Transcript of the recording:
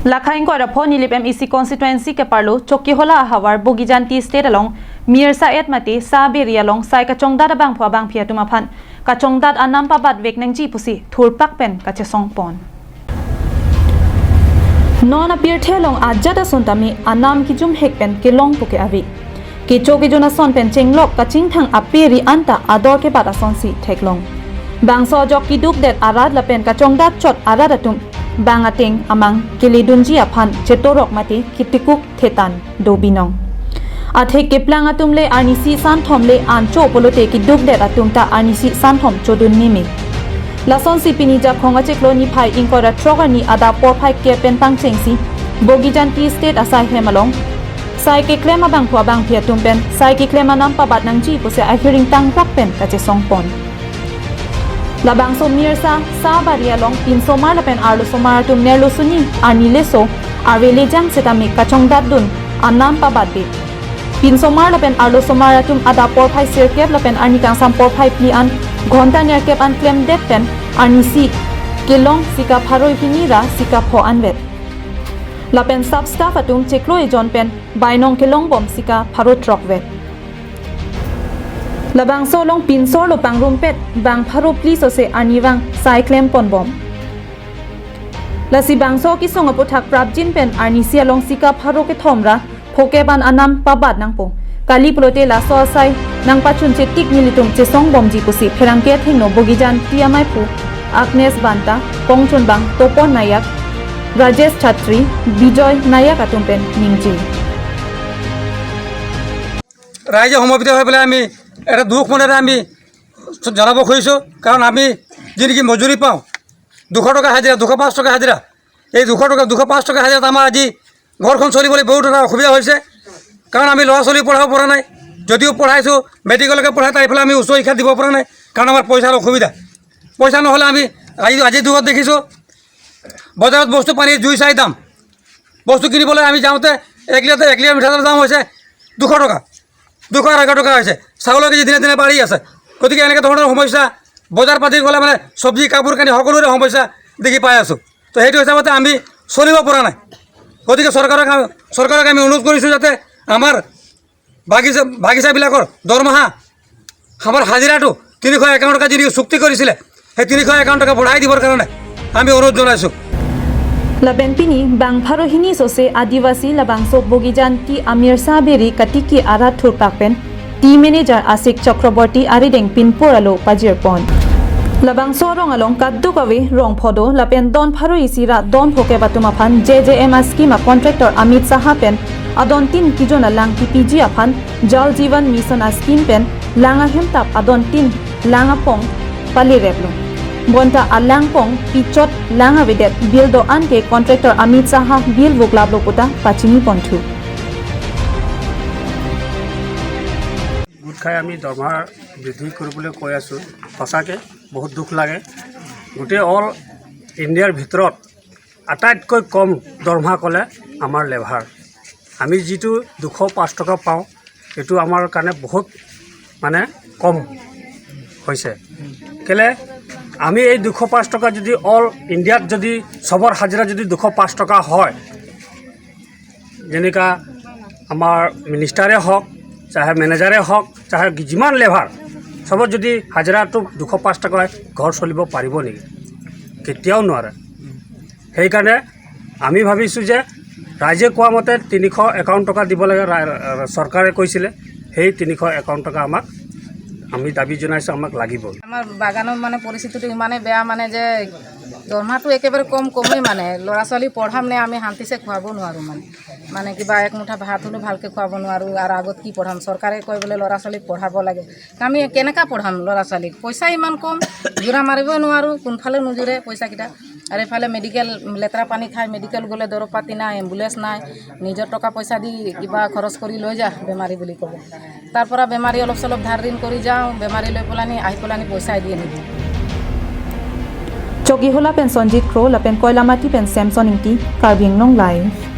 Lakhain ko rapho nilip MEC constituency ke parlo chokki hola hawar bogijanti state along mirsa et mati sabiri along sai ka chongdat bang phwa bang phia tuma phan ka chongdat anam pa bat vek nang ji pusi thurpak pen ka che songpon non appear thelong ajata sontami anam ki jum hekpen ke long puke avi ke choki jona son pen chenglok ka chingthang aperi anta ador ke bata sonsi theklong bangso jok ki duk det arad lapen ka chongdat chot arad atum bangateng amang kilidunji aphan chetorok mati kitikuk thetan dobinong athe keplang atumle anisi san thomle ancho polote ki duk det atumta anisi san thom chodun mimi lason sipini ja khonga chekloni phai inkora trogani ada por phai ke pen pang chengsi bogijanti state asai hemalong sai ke klema bang phwa bang phia tumpen sai ke klema nam pa bat nang ji pose a hearing tang rak pen ka che songpon labang so mirsa sabaria long tin so mar lapen arlo so mar tum nerlo suni anile so arele jang setami kachong dadun anam pa badbe tin so mar lapen arlo so mar tum ada por phai sir kep lapen ani kang sam por phai pli an ghonta ner kep an claim det pen anisi kelong sika pharoi pinira sika pho anvet lapen sub staff atum cheklo e jon pen bainong kelong bom sika pharo truck vet labang so long pin so lo pang rumpet bang pharo please ose aniwang sai claim pon bom lasi bang so ki songa pothak prabjin pen anisia long sika pharo ke thomra phoke ban anam pabat nangpo kali plote la so sai nang pachun che tik militum che song bom ji pusi pherang ke thingno bogijan tiamai pu agnes banta pongchon bang topon nayak rajesh chatri bijoy nayak atumpen ningji রাইজে সমবেত হৈ পেলাই আমি এটা দুখ মনেৰে আমি জনাব খুজিছোঁ কাৰণ আমি যিনেকি মজুৰি পাওঁ 200 টকা হাজিৰা 205 টকা হাজিৰা এই 200 টকা 205 টকা হাজিৰাত আমাৰ আজি ঘৰখন চলিবলৈ বহুত এটা অসুবিধা হৈছে কাৰণ আমি ল'ৰা ছোৱালী পঢ়াব পৰা নাই যদিও পঢ়াইছোঁ মেট্ৰিকলৈকে পঢ়াই তাৰ এইফালে আমি উচ্চ শিক্ষা দিব পৰা নাই কাৰণ আমাৰ পইচাৰ অসুবিধা পইচা নহ'লে আমি আজি যুগত দেখিছোঁ বজাৰত বস্তু পানীৰ জুই চাই দাম বস্তু কিনিবলৈ আমি যাওঁতে 1 লিটাৰ মিঠাতেলৰ দাম হৈছে 200 টকা 211 টকা হৈছে চাউলৰ কেজি দিনে দিনে বাঢ়ি আছে গতিকে এনেকৈ ধৰণৰ সমস্যা বজাৰ পাতিৰ গ'লে মানে চব্জি কাপোৰ কানি সকলোৰে সমস্যা দেখি পাই আছোঁ তো সেইটো হিচাপতে আমি চলিব পৰা নাই গতিকে চৰকাৰক আমি অনুৰোধ কৰিছোঁ যাতে আমাৰ বাগিচাবিলাকৰ দৰমহা আমাৰ হাজিৰাটো 351 টকা যিটো চুক্তি কৰিছিলে সেই 351 টকা বঢ়াই দিবৰ কাৰণে আমি অনুৰোধ জনাইছোঁ Laben pini bang pharo hini sose adivasi labang so bogijanti amir saberi katiki ara thurpakpen team manager asik chakraborty arideng pinporalo pajirpon labang so rong along kaddu kawe rong phodo lapen don pharo isira don phoke batuma phan JJM scheme contractor Amit Saha pen adon tin kijona lang PPG aphan jal jivan mission scheme pen langa hemtap adon tin langa pong pali replo bonta alangpong pichot langa vedet bildo anke contractor Amit Saha bil voklab loputa pachimi ponthu গুট খাই আমি দৰমহা বৃদ্ধি কৰিবলৈ কৈ আছোঁ সঁচাকৈ বহুত দুখ লাগে গোটেই অল ইণ্ডিয়াৰ ভিতৰত আটাইতকৈ কম দৰমহা ক'লে আমাৰ লেভাৰ আমি যিটো 205 টকা পাওঁ এইটো আমাৰ কাৰণে বহুত মানে কম হৈছে কেলে আমি এই 205 টকা যদি অল ইণ্ডিয়াত যদি সবৰ হাজিৰা যদি 205 টকা হয় যেনেকা আমাৰ মিনিষ্টাৰে হওক চাহে মেনেজাৰে হওক চাহে যিমান লেভাৰ সবৰ যদি হাজিৰাটো 205 টকা ঘৰ চলিব পাৰিব নেকি কেতিয়াও নোৱাৰে সেইকাৰণে আমি ভাবিছোঁ যে ৰাইজে কোৱা মতে 351 টকা দিব লাগে চৰকাৰে কৈছিলে সেই 351 টকা আমাক আমি দাবী জনাইছোঁ আমাক লাগিব আমাৰ বাগানৰ মানে পৰিস্থিতিটো ইমানে বেয়া মানে যে দৰমহাটো একেবাৰে কমেই মানে ল'ৰা ছোৱালী পঢ়াম নে আমি শান্তিছে খুৱাব নোৱাৰোঁ মানে কিবা এক মুঠা ভাত হ'লেও ভালকৈ খুৱাব নোৱাৰোঁ আৰু আগত কি পঢ়াম চৰকাৰে কয় বোলে ল'ৰা ছোৱালীক পঢ়াব লাগে আমি কেনেকৈ পঢ়াম ল'ৰা ছোৱালীক পইচা ইমান কম জোৰা মাৰিবই নোৱাৰোঁ কোনফালে নোজোৰে পইচাকেইটা আৰু এইফালে মেডিকেল লেতেৰা পানী খাই মেডিকেল গ'লে দৰৱ পাতি নাই এম্বুলেঞ্চ নাই নিজৰ টকা পইচা দি কিবা খৰচ কৰি লৈ যা বেমাৰী বুলি ক'ব তাৰ পৰা বেমাৰী অলপ চলপ ধাৰ ঋণ কৰি যাওঁ বেমাৰী লৈ পেলানি আহি পেলানি পইচা দিয়ে নিদিওঁ Chogi hola pen Sonjit Crow la pen Koilamati pen Samson Inti Karbing Nong Live